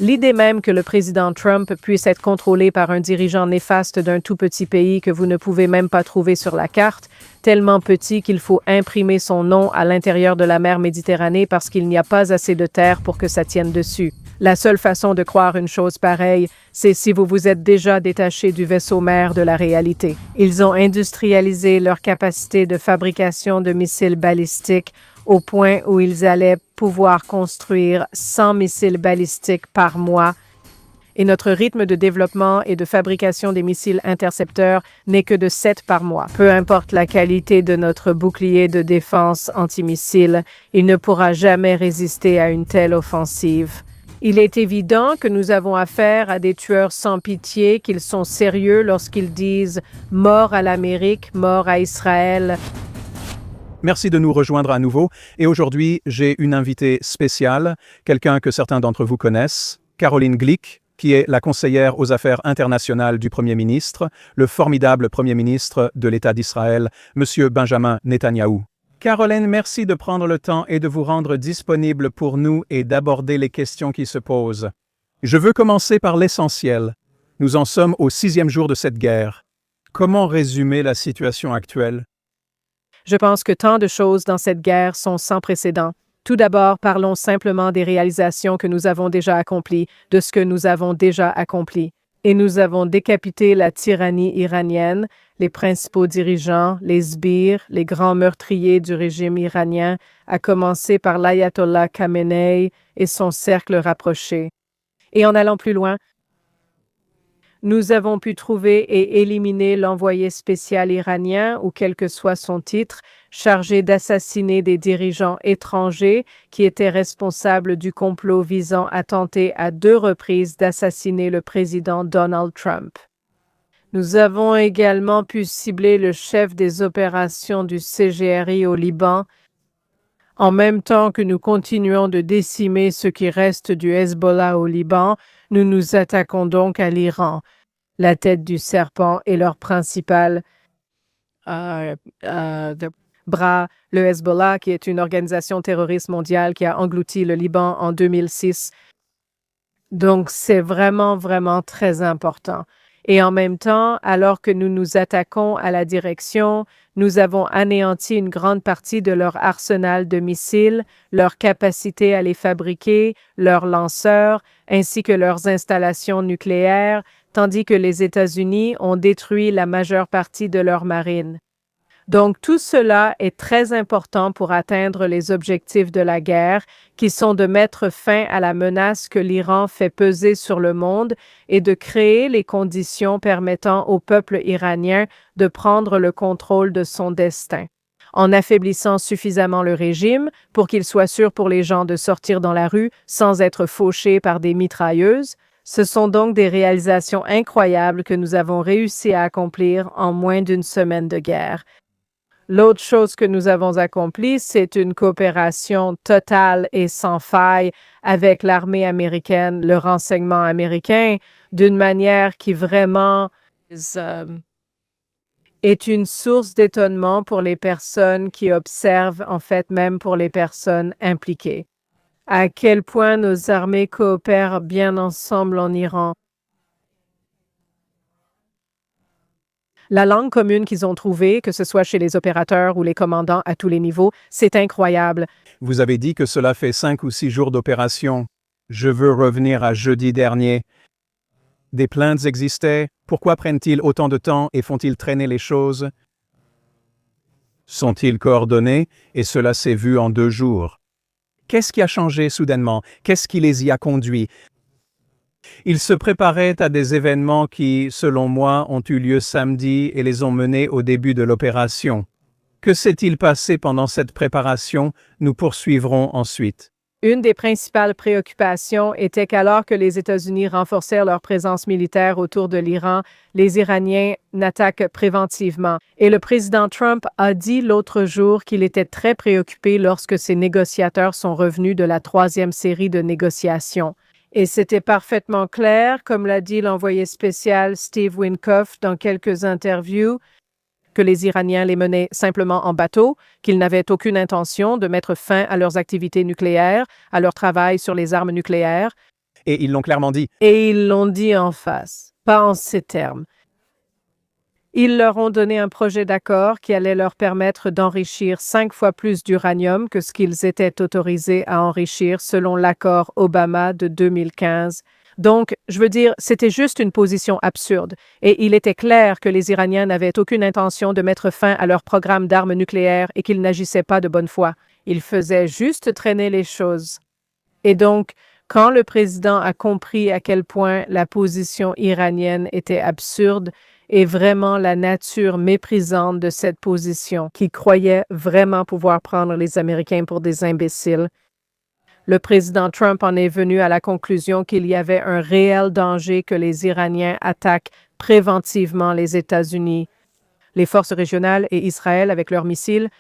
L'idée même que le président Trump puisse être contrôlé par un dirigeant néfaste d'un tout petit pays que vous ne pouvez même pas trouver sur la carte, tellement petit qu'il faut imprimer son nom à l'intérieur de la mer Méditerranée parce qu'il n'y a pas assez de terre pour que ça tienne dessus. La seule façon de croire une chose pareille, c'est si vous vous êtes déjà détaché du vaisseau mère de la réalité. Ils ont industrialisé leur capacité de fabrication de missiles balistiques au point où ils allaient pouvoir construire 100 missiles balistiques par mois. Et notre rythme de développement et de fabrication des missiles intercepteurs n'est que de 7 par mois. Peu importe la qualité de notre bouclier de défense antimissile, il ne pourra jamais résister à une telle offensive. Il est évident que nous avons affaire à des tueurs sans pitié, qu'ils sont sérieux lorsqu'ils disent « mort à l'Amérique, mort à Israël ». Merci de nous rejoindre à nouveau. Et aujourd'hui, j'ai une invitée spéciale, quelqu'un que certains d'entre vous connaissent, Caroline Glick, qui est la conseillère aux affaires internationales du Premier ministre, le formidable Premier ministre de l'État d'Israël, M. Benjamin Netanyahou. Caroline, merci de prendre le temps et de vous rendre disponible pour nous et d'aborder les questions qui se posent. Je veux commencer par l'essentiel. Nous en sommes au 6e jour de cette guerre. Comment résumer la situation actuelle? Je pense que tant de choses dans cette guerre sont sans précédent. Tout d'abord, parlons simplement des réalisations que nous avons déjà accomplies, de ce que nous avons déjà accompli. Et nous avons décapité la tyrannie iranienne, les principaux dirigeants, les sbires, les grands meurtriers du régime iranien, à commencer par l'ayatollah Khamenei et son cercle rapproché. Et en allant plus loin, nous avons pu trouver et éliminer l'envoyé spécial iranien, ou quel que soit son titre, chargé d'assassiner des dirigeants étrangers qui étaient responsables du complot visant à tenter à 2 reprises d'assassiner le président Donald Trump. Nous avons également pu cibler le chef des opérations du CGRI au Liban, en même temps que nous continuons de décimer ce qui reste du Hezbollah au Liban. Nous nous attaquons donc à l'Iran, la tête du serpent et leur principal bras, le Hezbollah, qui est une organisation terroriste mondiale qui a englouti le Liban en 2006. Donc, c'est vraiment, vraiment très important. Et en même temps, alors que nous nous attaquons à la direction, nous avons anéanti une grande partie de leur arsenal de missiles, leur capacité à les fabriquer, leurs lanceurs, ainsi que leurs installations nucléaires, tandis que les États-Unis ont détruit la majeure partie de leur marine. Donc, tout cela est très important pour atteindre les objectifs de la guerre, qui sont de mettre fin à la menace que l'Iran fait peser sur le monde et de créer les conditions permettant au peuple iranien de prendre le contrôle de son destin, en affaiblissant suffisamment le régime pour qu'il soit sûr pour les gens de sortir dans la rue sans être fauchés par des mitrailleuses. Ce sont donc des réalisations incroyables que nous avons réussi à accomplir en moins d'une semaine de guerre. L'autre chose que nous avons accomplie, c'est une coopération totale et sans faille avec l'armée américaine, le renseignement américain, d'une manière qui vraiment est une source d'étonnement pour les personnes qui observent, en fait, même pour les personnes impliquées. À quel point nos armées coopèrent bien ensemble en Iran. La langue commune qu'ils ont trouvée, que ce soit chez les opérateurs ou les commandants à tous les niveaux, c'est incroyable. Vous avez dit que cela fait 5 ou 6 jours d'opération. Je veux revenir à jeudi dernier. Des plaintes existaient. Pourquoi prennent-ils autant de temps et font-ils traîner les choses? Sont-ils coordonnés? Et cela s'est vu en 2 jours. Qu'est-ce qui a changé soudainement? Qu'est-ce qui les y a conduits? Ils se préparaient à des événements qui, selon moi, ont eu lieu samedi et les ont menés au début de l'opération. Que s'est-il passé pendant cette préparation? Nous poursuivrons ensuite. Une des principales préoccupations était qu'alors que les États-Unis renforcèrent leur présence militaire autour de l'Iran, les Iraniens n'attaquent préventivement. Et le président Trump a dit l'autre jour qu'il était très préoccupé lorsque ses négociateurs sont revenus de la 3e série de négociations. Et c'était parfaitement clair, comme l'a dit l'envoyé spécial Steve Witkoff dans quelques interviews, que les Iraniens les menaient simplement en bateau, qu'ils n'avaient aucune intention de mettre fin à leurs activités nucléaires, à leur travail sur les armes nucléaires. Et ils l'ont clairement dit. Et ils l'ont dit en face, pas en ces termes. Ils leur ont donné un projet d'accord qui allait leur permettre d'enrichir 5 fois plus d'uranium que ce qu'ils étaient autorisés à enrichir selon l'accord Obama de 2015. Donc, je veux dire, c'était juste une position absurde. Et il était clair que les Iraniens n'avaient aucune intention de mettre fin à leur programme d'armes nucléaires et qu'ils n'agissaient pas de bonne foi. Ils faisaient juste traîner les choses. Et donc, quand le président a compris à quel point la position iranienne était absurde et vraiment la nature méprisante de cette position, qui croyait vraiment pouvoir prendre les Américains pour des imbéciles, le président Trump en est venu à la conclusion qu'il y avait un réel danger que les Iraniens attaquent préventivement les États-Unis, les forces régionales et Israël avec leurs missiles.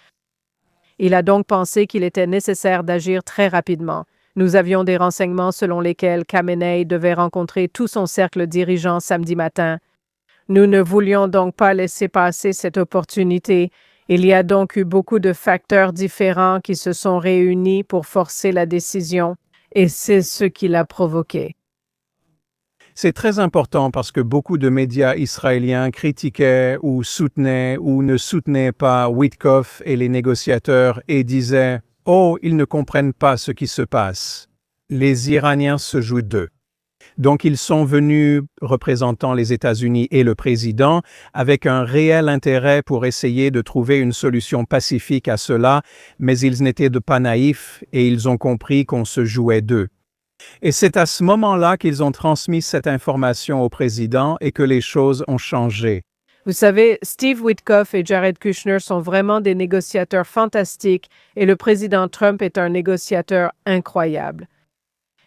Il a donc pensé qu'il était nécessaire d'agir très rapidement. Nous avions des renseignements selon lesquels Khamenei devait rencontrer tout son cercle dirigeant samedi matin. Nous ne voulions donc pas laisser passer cette opportunité. Il y a donc eu beaucoup de facteurs différents qui se sont réunis pour forcer la décision, et c'est ce qui l'a provoqué. C'est très important parce que beaucoup de médias israéliens critiquaient ou soutenaient ou ne soutenaient pas Witkoff et les négociateurs et disaient « Oh, ils ne comprennent pas ce qui se passe. Les Iraniens se jouent d'eux. » Donc ils sont venus représentant les États-Unis et le président avec un réel intérêt pour essayer de trouver une solution pacifique à cela, mais ils n'étaient pas naïfs et ils ont compris qu'on se jouait d'eux. Et c'est à ce moment-là qu'ils ont transmis cette information au président et que les choses ont changé. Vous savez, Steve Witkoff et Jared Kushner sont vraiment des négociateurs fantastiques et le président Trump est un négociateur incroyable.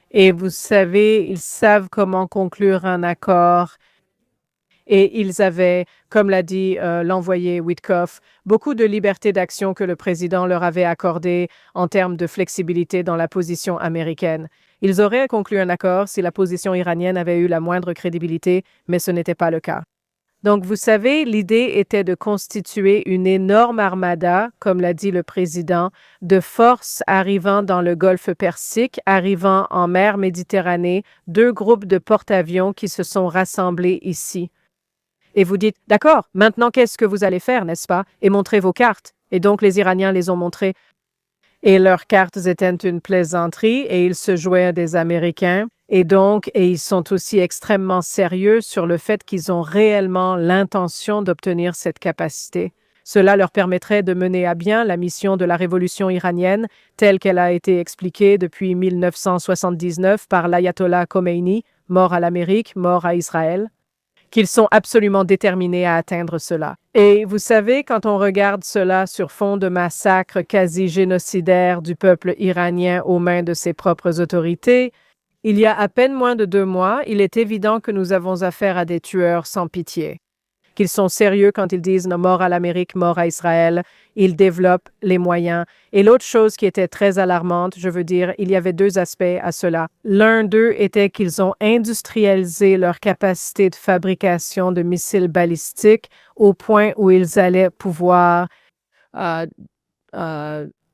Et vous savez, ils savent comment conclure un accord. Et ils avaient, comme l'a dit l'envoyé Witkoff, beaucoup de liberté d'action que le président leur avait accordée en termes de flexibilité dans la position américaine. Ils auraient conclu un accord si la position iranienne avait eu la moindre crédibilité, mais ce n'était pas le cas. Donc, vous savez, l'idée était de constituer une énorme armada, comme l'a dit le président, de forces arrivant dans le golfe Persique, arrivant en mer Méditerranée, 2 groupes de porte-avions qui se sont rassemblés ici. Et vous dites, d'accord, maintenant qu'est-ce que vous allez faire, n'est-ce pas? Et montrez vos cartes. Et donc, les Iraniens les ont montrées. Et leurs cartes étaient une plaisanterie et ils se jouaient des Américains. Et ils sont aussi extrêmement sérieux sur le fait qu'ils ont réellement l'intention d'obtenir cette capacité. Cela leur permettrait de mener à bien la mission de la révolution iranienne telle qu'elle a été expliquée depuis 1979 par l'ayatollah Khomeini, mort à l'Amérique, mort à Israël, qu'ils sont absolument déterminés à atteindre cela. Et vous savez, quand on regarde cela sur fond de massacre quasi génocidaire du peuple iranien aux mains de ses propres autorités, il y a à peine moins de 2 mois, il est évident que nous avons affaire à des tueurs sans pitié. Qu'ils sont sérieux quand ils disent « mort à l'Amérique, mort à Israël », ils développent les moyens. Et l'autre chose qui était très alarmante, je veux dire, il y avait 2 aspects à cela. L'un d'eux était qu'ils ont industrialisé leur capacité de fabrication de missiles balistiques au point où ils allaient pouvoir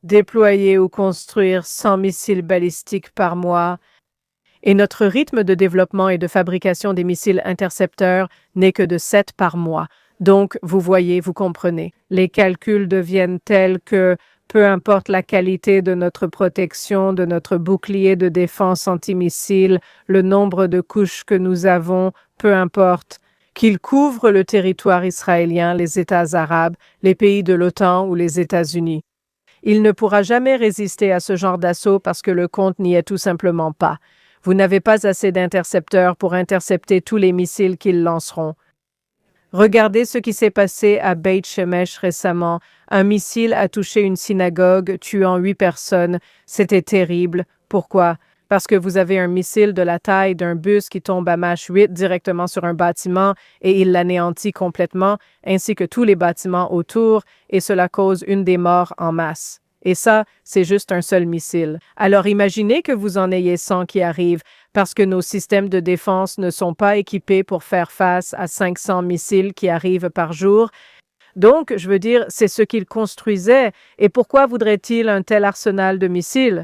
déployer ou construire 100 missiles balistiques par mois. Et notre rythme de développement et de fabrication des missiles intercepteurs n'est que de 7 par mois. Donc, vous voyez, vous comprenez. Les calculs deviennent tels que, peu importe la qualité de notre protection, de notre bouclier de défense antimissile, le nombre de couches que nous avons, peu importe, qu'ils couvrent le territoire israélien, les États arabes, les pays de l'OTAN ou les États-Unis. Il ne pourra jamais résister à ce genre d'assaut parce que le compte n'y est tout simplement pas. Vous n'avez pas assez d'intercepteurs pour intercepter tous les missiles qu'ils lanceront. Regardez ce qui s'est passé à Beit Shemesh récemment. Un missile a touché une synagogue, tuant 8 personnes. C'était terrible. Pourquoi? Parce que vous avez un missile de la taille d'un bus qui tombe à Mach 8 directement sur un bâtiment et il l'anéantit complètement, ainsi que tous les bâtiments autour, et cela cause une des morts en masse. Et ça, c'est juste un seul missile. Alors imaginez que vous en ayez 100 qui arrivent, parce que nos systèmes de défense ne sont pas équipés pour faire face à 500 missiles qui arrivent par jour. Donc, je veux dire, c'est ce qu'ils construisaient. Et pourquoi voudrait-il un tel arsenal de missiles?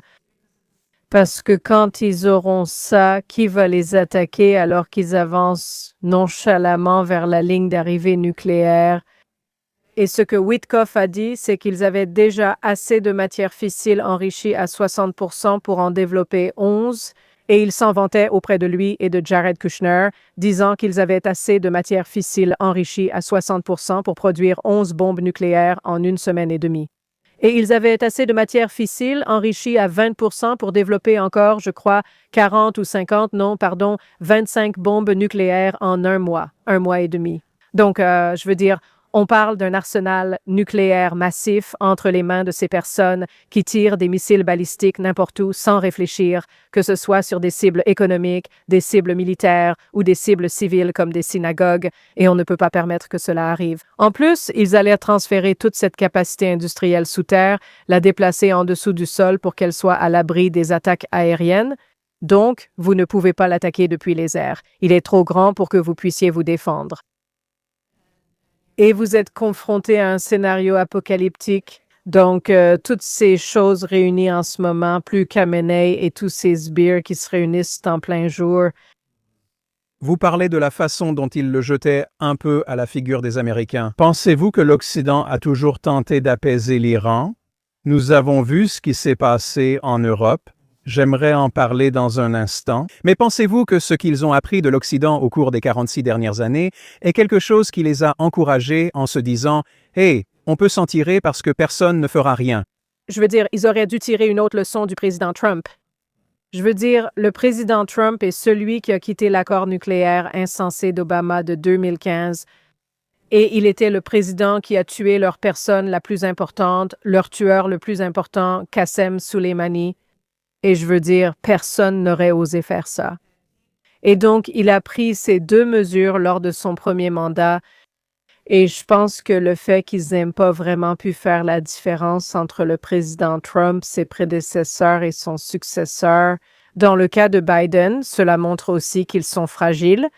Parce que quand ils auront ça, qui va les attaquer alors qu'ils avancent nonchalamment vers la ligne d'arrivée nucléaire? Et ce que Witkoff a dit, c'est qu'ils avaient déjà assez de matière fissile enrichie à 60% pour en développer 11, et ils s'en vantaient auprès de lui et de Jared Kushner, disant qu'ils avaient assez de matière fissile enrichie à 60% pour produire 11 bombes nucléaires en 1 semaine et demie. Et ils avaient assez de matière fissile enrichie à 20% pour développer encore, je crois, 40 ou 50, non, pardon, 25 bombes nucléaires en 1 mois et demi. Donc, je veux dire, on parle d'un arsenal nucléaire massif entre les mains de ces personnes qui tirent des missiles balistiques n'importe où sans réfléchir, que ce soit sur des cibles économiques, des cibles militaires ou des cibles civiles comme des synagogues, et on ne peut pas permettre que cela arrive. En plus, ils allaient transférer toute cette capacité industrielle sous terre, la déplacer en dessous du sol pour qu'elle soit à l'abri des attaques aériennes. Donc, vous ne pouvez pas l'attaquer depuis les airs. Il est trop grand pour que vous puissiez vous défendre. Et vous êtes confronté à un scénario apocalyptique. Donc, toutes ces choses réunies en ce moment, plus Khamenei et tous ces sbires qui se réunissent en plein jour. Vous parlez de la façon dont il le jetait un peu à la figure des Américains. Pensez-vous que l'Occident a toujours tenté d'apaiser l'Iran? Nous avons vu ce qui s'est passé en Europe. J'aimerais en parler dans un instant. Mais pensez-vous que ce qu'ils ont appris de l'Occident au cours des 46 dernières années est quelque chose qui les a encouragés en se disant « Hey, on peut s'en tirer parce que personne ne fera rien ». Je veux dire, ils auraient dû tirer une autre leçon du président Trump. Je veux dire, le président Trump est celui qui a quitté l'accord nucléaire insensé d'Obama de 2015. Et il était le président qui a tué leur personne la plus importante, leur tueur le plus important, Qassem Soleimani. Et je veux dire, personne n'aurait osé faire ça. Et donc, il a pris ces 2 mesures lors de son premier mandat. Et je pense que le fait qu'ils n'aient pas vraiment pu faire la différence entre le président Trump, ses prédécesseurs et son successeur, dans le cas de Biden, cela montre aussi qu'ils sont fragiles,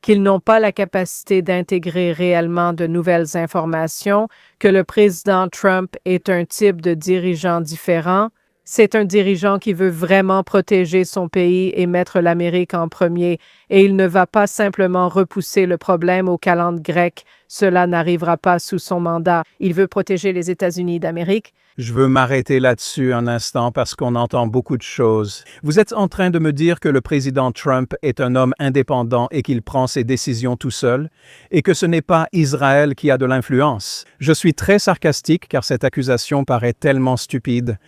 qu'ils n'ont pas la capacité d'intégrer réellement de nouvelles informations, que le président Trump est un type de dirigeant différent. C'est un dirigeant qui veut vraiment protéger son pays et mettre l'Amérique en premier, et il ne va pas simplement repousser le problème aux calendes grecques. Cela n'arrivera pas sous son mandat. Il veut protéger les États-Unis d'Amérique. Je veux m'arrêter là-dessus un instant parce qu'on entend beaucoup de choses. Vous êtes en train de me dire que le président Trump est un homme indépendant et qu'il prend ses décisions tout seul, et que ce n'est pas Israël qui a de l'influence. Je suis très sarcastique car cette accusation paraît tellement stupide.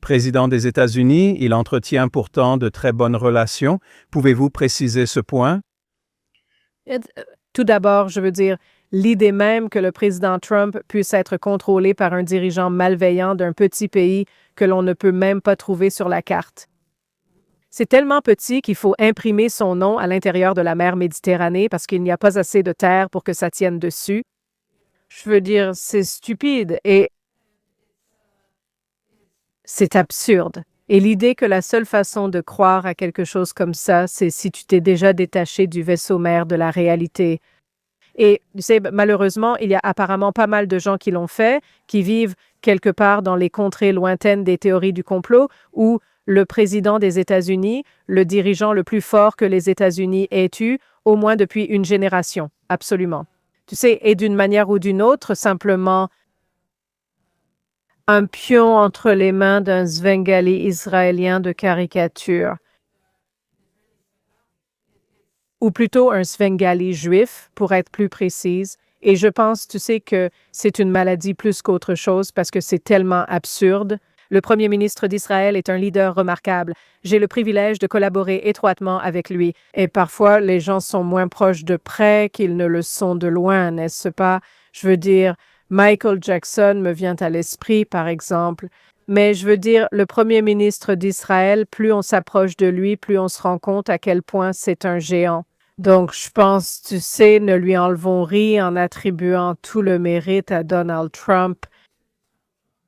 Président des États-Unis, il entretient pourtant de très bonnes relations. Pouvez-vous préciser ce point? Tout d'abord, je veux dire, l'idée même que le président Trump puisse être contrôlé par un dirigeant malveillant d'un petit pays que l'on ne peut même pas trouver sur la carte. C'est tellement petit qu'il faut imprimer son nom à l'intérieur de la mer Méditerranée parce qu'il n'y a pas assez de terre pour que ça tienne dessus. Je veux dire, c'est stupide et c'est absurde. Et l'idée que la seule façon de croire à quelque chose comme ça, c'est si tu t'es déjà détaché du vaisseau mère de la réalité. Et tu sais, malheureusement, il y a apparemment pas mal de gens qui l'ont fait, qui vivent quelque part dans les contrées lointaines des théories du complot, où le président des États-Unis, le dirigeant le plus fort que les États-Unis aient eu, au moins depuis une génération. Absolument. Tu sais, et d'une manière ou d'une autre, simplement un pion entre les mains d'un Svengali israélien de caricature. Ou plutôt un Svengali juif, pour être plus précise. Et je pense, tu sais, que c'est une maladie plus qu'autre chose parce que c'est tellement absurde. Le premier ministre d'Israël est un leader remarquable. J'ai le privilège de collaborer étroitement avec lui. Et parfois, les gens sont moins proches de près qu'ils ne le sont de loin, n'est-ce pas? Je veux dire, Michael Jackson me vient à l'esprit, par exemple. Mais je veux dire, le premier ministre d'Israël, plus on s'approche de lui, plus on se rend compte à quel point c'est un géant. Donc, je pense, tu sais, ne lui enlevons rien en attribuant tout le mérite à Donald Trump.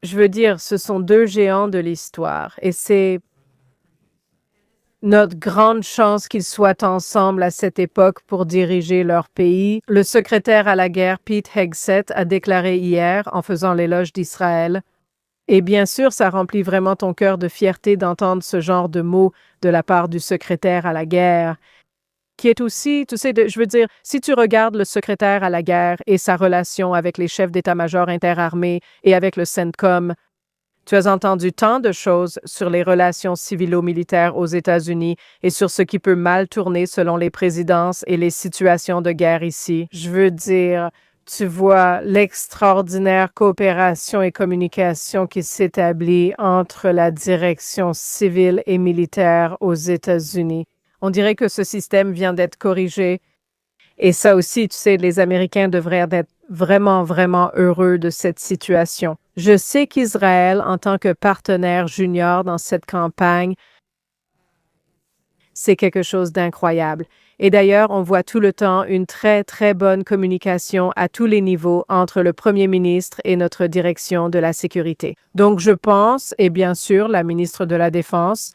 Je veux dire, ce sont 2 géants de l'histoire et c'est notre grande chance qu'ils soient ensemble à cette époque pour diriger leur pays. Le secrétaire à la guerre, Pete Hegseth, a déclaré hier, en faisant l'éloge d'Israël, Et bien sûr, ça remplit vraiment ton cœur de fierté d'entendre ce genre de mots de la part du secrétaire à la guerre, qui est aussi, tu sais, je veux dire, si tu regardes le secrétaire à la guerre et sa relation avec les chefs d'état-major interarmés et avec le CENTCOM, tu as entendu tant de choses sur les relations civilo-militaires aux États-Unis et sur ce qui peut mal tourner selon les présidences et les situations de guerre ici. Je veux dire, tu vois l'extraordinaire coopération et communication qui s'établit entre la direction civile et militaire aux États-Unis. On dirait que ce système vient d'être corrigé. Et ça aussi, tu sais, les Américains devraient être vraiment, vraiment heureux de cette situation. Je sais qu'Israël, en tant que partenaire junior dans cette campagne, c'est quelque chose d'incroyable. Et d'ailleurs, on voit tout le temps une très, très bonne communication à tous les niveaux entre le Premier ministre et notre direction de la sécurité. Donc, je pense, et bien sûr, la ministre de la Défense,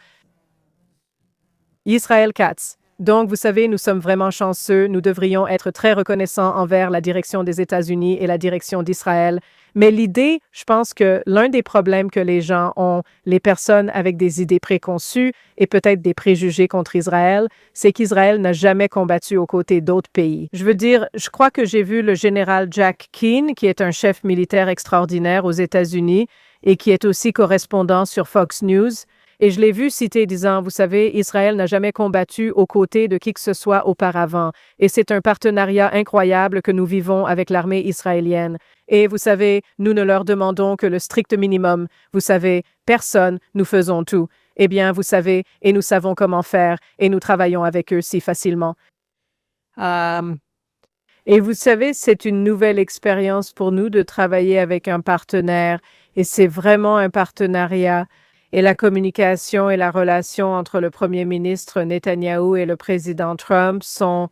Israël Katz. Donc, vous savez, nous sommes vraiment chanceux. Nous devrions être très reconnaissants envers la direction des États-Unis et la direction d'Israël. Mais l'idée, je pense que l'un des problèmes que les gens ont, les personnes avec des idées préconçues et peut-être des préjugés contre Israël, c'est qu'Israël n'a jamais combattu aux côtés d'autres pays. Je veux dire, je crois que j'ai vu le général Jack Keane, qui est un chef militaire extraordinaire aux États-Unis et qui est aussi correspondant sur Fox News. Et je l'ai vu citer disant, vous savez, Israël n'a jamais combattu aux côtés de qui que ce soit auparavant. Et c'est un partenariat incroyable que nous vivons avec l'armée israélienne. Et vous savez, nous ne leur demandons que le strict minimum. Vous savez, personne, nous faisons tout. Eh bien, vous savez, et nous savons comment faire, et nous travaillons avec eux si facilement. Et vous savez, c'est une nouvelle expérience pour nous de travailler avec un partenaire. Et c'est vraiment un partenariat. Et la communication et la relation entre le premier ministre Netanyahou et le président Trump sont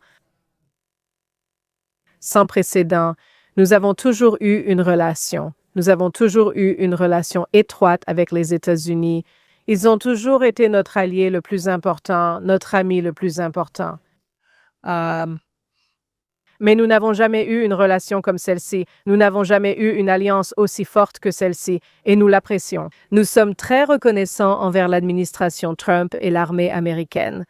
sans précédent. Nous avons toujours eu une relation. Nous avons toujours eu une relation étroite avec les États-Unis. Ils ont toujours été notre allié le plus important, notre ami le plus important. Mais nous n'avons jamais eu une relation comme celle-ci. Nous n'avons jamais eu une alliance aussi forte que celle-ci, et nous l'apprécions. Nous sommes très reconnaissants envers l'administration Trump et l'armée américaine.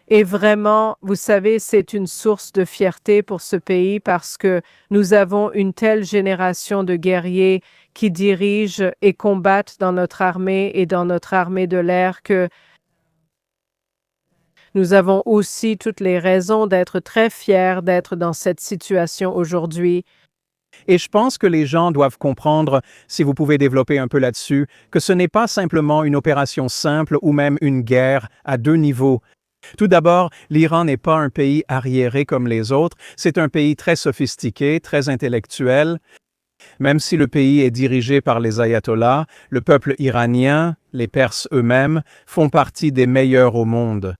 Et vraiment, vous savez, c'est une source de fierté pour ce pays parce que nous avons une telle génération de guerriers qui dirigent et combattent dans notre armée et dans notre armée de l'air que nous avons aussi toutes les raisons d'être très fiers d'être dans cette situation aujourd'hui. Et je pense que les gens doivent comprendre, si vous pouvez développer un peu là-dessus, que ce n'est pas simplement une opération simple ou même une guerre à deux niveaux. Tout d'abord, l'Iran n'est pas un pays arriéré comme les autres, c'est un pays très sophistiqué, très intellectuel. Même si le pays est dirigé par les ayatollahs, le peuple iranien, les Perses eux-mêmes, font partie des meilleurs au monde.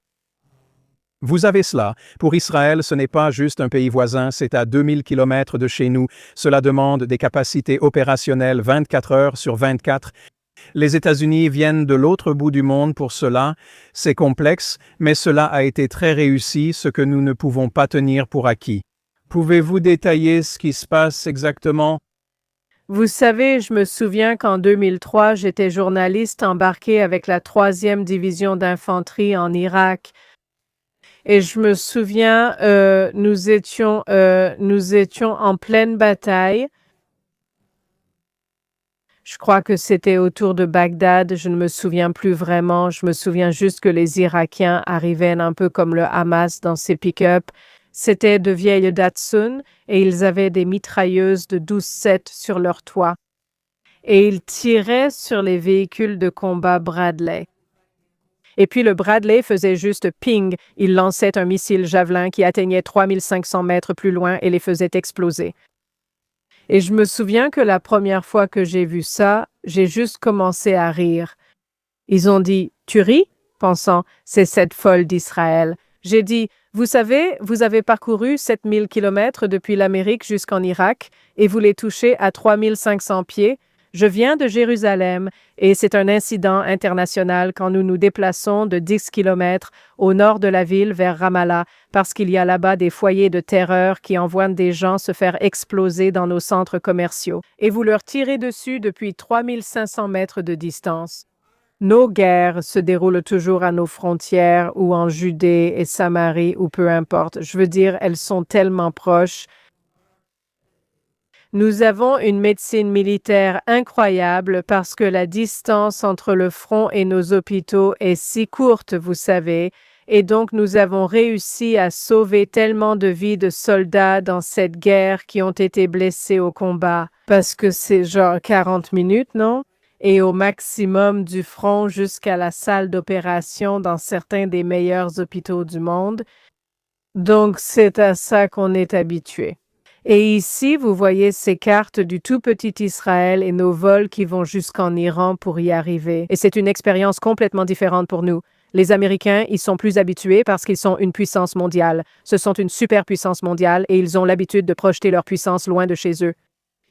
Vous avez cela. Pour Israël, ce n'est pas juste un pays voisin, c'est à 2000 km de chez nous. Cela demande des capacités opérationnelles 24 heures sur 24. Les États-Unis viennent de l'autre bout du monde pour cela. C'est complexe, mais cela a été très réussi, ce que nous ne pouvons pas tenir pour acquis. Pouvez-vous détailler ce qui se passe exactement? Vous savez, je me souviens qu'en 2003, j'étais journaliste embarqué avec la 3e division d'infanterie en Irak. Et je me souviens, nous étions en pleine bataille. Je crois que c'était autour de Bagdad, je ne me souviens plus vraiment. Je me souviens juste que les Irakiens arrivaient un peu comme le Hamas dans ces pick-up. C'était de vieilles Datsun et ils avaient des mitrailleuses de 12-7 sur leur toit. Et ils tiraient sur les véhicules de combat Bradley. Et puis le Bradley faisait juste ping, il lançait un missile Javelin qui atteignait 3500 mètres plus loin et les faisait exploser. Et je me souviens que la première fois que j'ai vu ça, j'ai juste commencé à rire. Ils ont dit « Tu ris ?» pensant « C'est cette folle d'Israël. » J'ai dit « Vous savez, vous avez parcouru 7000 kilomètres depuis l'Amérique jusqu'en Irak et vous les touchez à 3500 pieds. Je viens de Jérusalem et c'est un incident international quand nous nous déplaçons de 10 kilomètres au nord de la ville vers Ramallah parce qu'il y a là-bas des foyers de terreur qui envoient des gens se faire exploser dans nos centres commerciaux et vous leur tirez dessus depuis 3500 mètres de distance. Nos guerres se déroulent toujours à nos frontières ou en Judée et Samarie ou peu importe. Je veux dire, elles sont tellement proches. Nous avons une médecine militaire incroyable parce que la distance entre le front et nos hôpitaux est si courte, vous savez, et donc nous avons réussi à sauver tellement de vies de soldats dans cette guerre qui ont été blessés au combat. Parce que c'est genre 40 minutes, non? Et au maximum du front jusqu'à la salle d'opération dans certains des meilleurs hôpitaux du monde. Donc c'est à ça qu'on est habitué. Et ici, vous voyez ces cartes du tout petit Israël et nos vols qui vont jusqu'en Iran pour y arriver. Et c'est une expérience complètement différente pour nous. Les Américains, ils sont plus habitués parce qu'ils sont une puissance mondiale. Ce sont une superpuissance mondiale et ils ont l'habitude de projeter leur puissance loin de chez eux.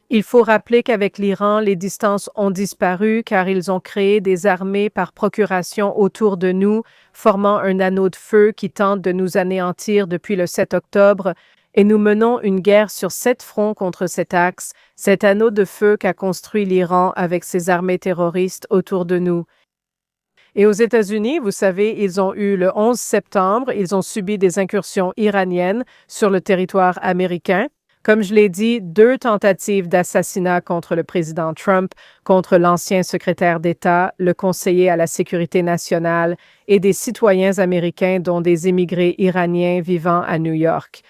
Il faut rappeler qu'avec l'Iran, les distances ont disparu car ils ont créé des armées par procuration autour de nous, formant un anneau de feu qui tente de nous anéantir depuis le 7 octobre. Et nous menons une guerre sur 7 fronts contre cet axe, cet anneau de feu qu'a construit l'Iran avec ses armées terroristes autour de nous. Et aux États-Unis, vous savez, ils ont eu le 11 septembre, ils ont subi des incursions iraniennes sur le territoire américain. Comme je l'ai dit, 2 tentatives d'assassinat contre le président Trump, contre l'ancien secrétaire d'État, le conseiller à la sécurité nationale et des citoyens américains dont des immigrés iraniens vivant à New York.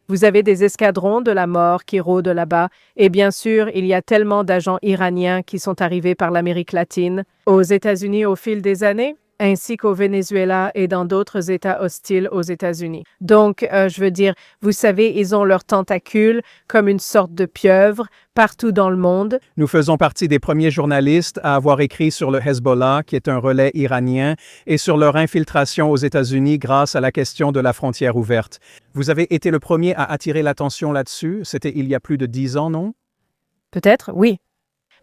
Vous avez des escadrons de la mort qui rôdent là-bas, et bien sûr, il y a tellement d'agents iraniens qui sont arrivés par l'Amérique latine, aux États-Unis au fil des années, ainsi qu'au Venezuela et dans d'autres États hostiles aux États-Unis. Donc, je veux dire, vous savez, ils ont leurs tentacules comme une sorte de pieuvre partout dans le monde. Nous faisons partie des premiers journalistes à avoir écrit sur le Hezbollah, qui est un relais iranien, et sur leur infiltration aux États-Unis grâce à la question de la frontière ouverte. Vous avez été le premier à attirer l'attention là-dessus. C'était il y a plus de 10 ans, non? Peut-être, oui.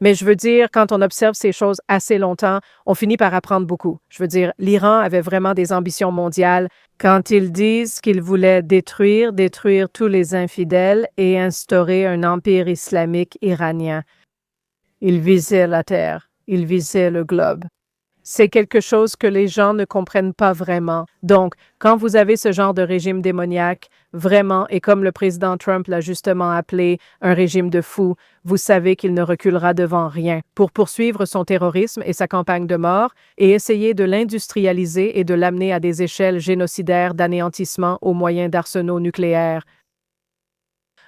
Mais je veux dire, quand on observe ces choses assez longtemps, on finit par apprendre beaucoup. Je veux dire, l'Iran avait vraiment des ambitions mondiales. Quand ils disent qu'ils voulaient détruire tous les infidèles et instaurer un empire islamique iranien, ils visaient la terre, ils visaient le globe. C'est quelque chose que les gens ne comprennent pas vraiment. Donc, quand vous avez ce genre de régime démoniaque, vraiment, et comme le président Trump l'a justement appelé un régime de fous, vous savez qu'il ne reculera devant rien pour poursuivre son terrorisme et sa campagne de mort et essayer de l'industrialiser et de l'amener à des échelles génocidaires d'anéantissement au moyen d'arsenaux nucléaires.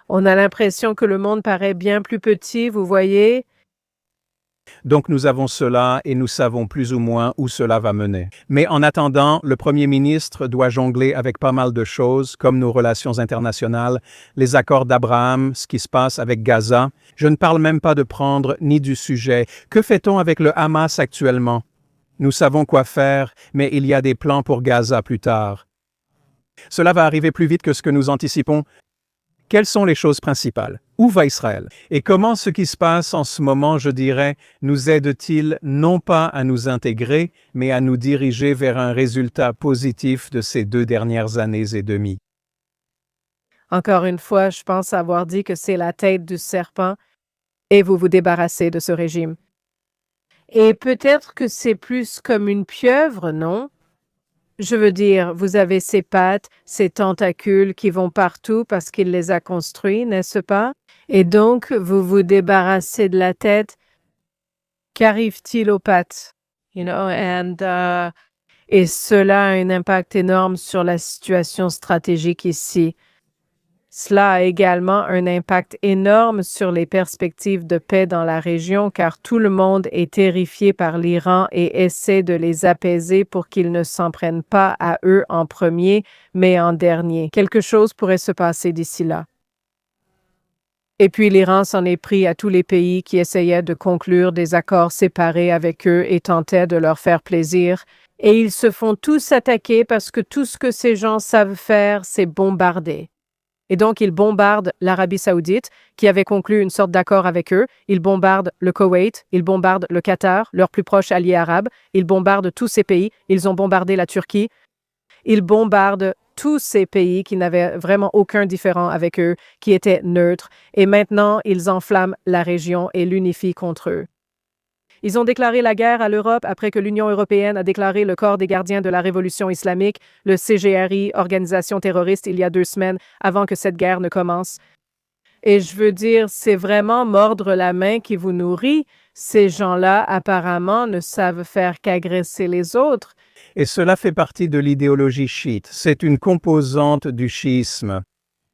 On a l'impression que le monde paraît bien plus petit, vous voyez? Donc nous avons cela et nous savons plus ou moins où cela va mener. Mais en attendant, le Premier ministre doit jongler avec pas mal de choses, comme nos relations internationales, les accords d'Abraham, ce qui se passe avec Gaza. Je ne parle même pas de prendre ni du sujet. Que fait-on avec le Hamas actuellement? Nous savons quoi faire, mais il y a des plans pour Gaza plus tard. Cela va arriver plus vite que ce que nous anticipons. Quelles sont les choses principales? Où va Israël? Et comment ce qui se passe en ce moment, je dirais, nous aide-t-il non pas à nous intégrer, mais à nous diriger vers un résultat positif de ces 2 dernières années et demie? Encore une fois, je pense avoir dit que c'est la tête du serpent et vous vous débarrassez de ce régime. Et peut-être que c'est plus comme une pieuvre, non? Je veux dire, vous avez ces pattes, ces tentacules qui vont partout parce qu'il les a construits, n'est-ce pas? Et donc, vous vous débarrassez de la tête. Qu'arrive-t-il aux pattes? Et cela a un impact énorme sur la situation stratégique ici. Cela a également un impact énorme sur les perspectives de paix dans la région car tout le monde est terrifié par l'Iran et essaie de les apaiser pour qu'ils ne s'en prennent pas à eux en premier, mais en dernier. Quelque chose pourrait se passer d'ici là. Et puis l'Iran s'en est pris à tous les pays qui essayaient de conclure des accords séparés avec eux et tentaient de leur faire plaisir. Et ils se font tous attaquer parce que tout ce que ces gens savent faire, c'est bombarder. Et donc, ils bombardent l'Arabie saoudite, qui avait conclu une sorte d'accord avec eux. Ils bombardent le Koweït, ils bombardent le Qatar, leur plus proche allié arabe. Ils bombardent tous ces pays. Ils ont bombardé la Turquie. Ils bombardent tous ces pays qui n'avaient vraiment aucun différent avec eux, qui étaient neutres. Et maintenant, ils enflamment la région et l'unifient contre eux. Ils ont déclaré la guerre à l'Europe après que l'Union européenne a déclaré le corps des gardiens de la révolution islamique, le CGRI, organisation terroriste, il y a 2 semaines, avant que cette guerre ne commence. Et je veux dire, c'est vraiment mordre la main qui vous nourrit. Ces gens-là, apparemment, ne savent faire qu'agresser les autres. Et cela fait partie de l'idéologie chiite. C'est une composante du chiisme.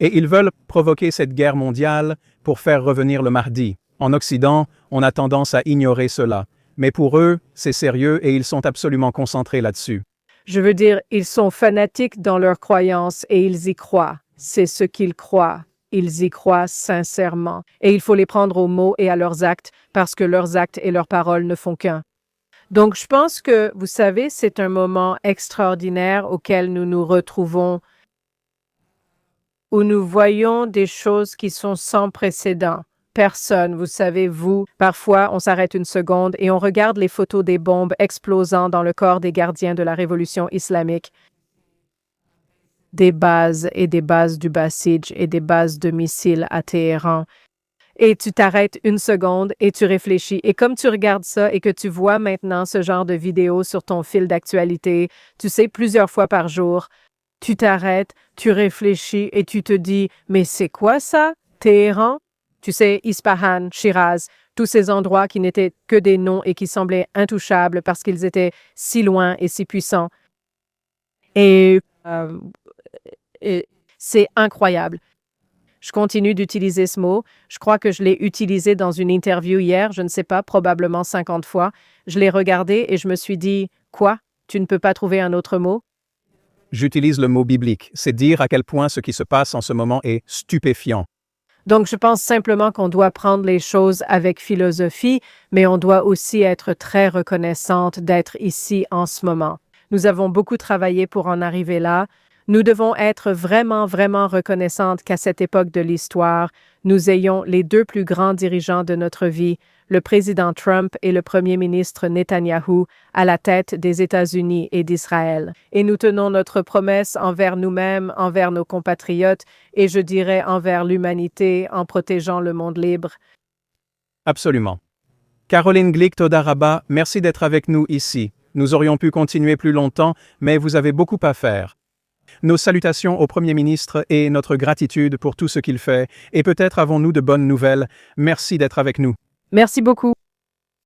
Et ils veulent provoquer cette guerre mondiale pour faire revenir le Mahdi. En Occident, on a tendance à ignorer cela. Mais pour eux, c'est sérieux et ils sont absolument concentrés là-dessus. Je veux dire, ils sont fanatiques dans leurs croyances et ils y croient. C'est ce qu'ils croient. Ils y croient sincèrement. Et il faut les prendre au mot et à leurs actes, parce que leurs actes et leurs paroles ne font qu'un. Donc, je pense que, vous savez, c'est un moment extraordinaire auquel nous nous retrouvons, où nous voyons des choses qui sont sans précédent. Personne, vous savez, vous, parfois, on s'arrête une seconde et on regarde les photos des bombes explosant dans le corps des gardiens de la révolution islamique, des bases et des bases du Basij et des bases de missiles à Téhéran. Et tu t'arrêtes une seconde et tu réfléchis. Et comme tu regardes ça et que tu vois maintenant ce genre de vidéo sur ton fil d'actualité, tu sais, plusieurs fois par jour, tu t'arrêtes, tu réfléchis et tu te dis, mais c'est quoi ça, Téhéran? Tu sais, Ispahan, Shiraz, tous ces endroits qui n'étaient que des noms et qui semblaient intouchables parce qu'ils étaient si loin et si puissants. Et c'est incroyable. Je continue d'utiliser ce mot. Je crois que je l'ai utilisé dans une interview hier, je ne sais pas, probablement 50 fois. Je l'ai regardé et je me suis dit, quoi? Tu ne peux pas trouver un autre mot? J'utilise le mot biblique. C'est dire à quel point ce qui se passe en ce moment est stupéfiant. Donc, je pense simplement qu'on doit prendre les choses avec philosophie, mais on doit aussi être très reconnaissante d'être ici en ce moment. Nous avons beaucoup travaillé pour en arriver là. Nous devons être vraiment, vraiment reconnaissantes qu'à cette époque de l'histoire, nous ayons les 2 plus grands dirigeants de notre vie, le président Trump et le premier ministre Netanyahou, à la tête des États-Unis et d'Israël. Et nous tenons notre promesse envers nous-mêmes, envers nos compatriotes et je dirais envers l'humanité en protégeant le monde libre. Absolument. Caroline Glick Toda Rabba, merci d'être avec nous ici. Nous aurions pu continuer plus longtemps, mais vous avez beaucoup à faire. Nos salutations au Premier ministre et notre gratitude pour tout ce qu'il fait, et peut-être avons-nous de bonnes nouvelles. Merci d'être avec nous. Merci beaucoup.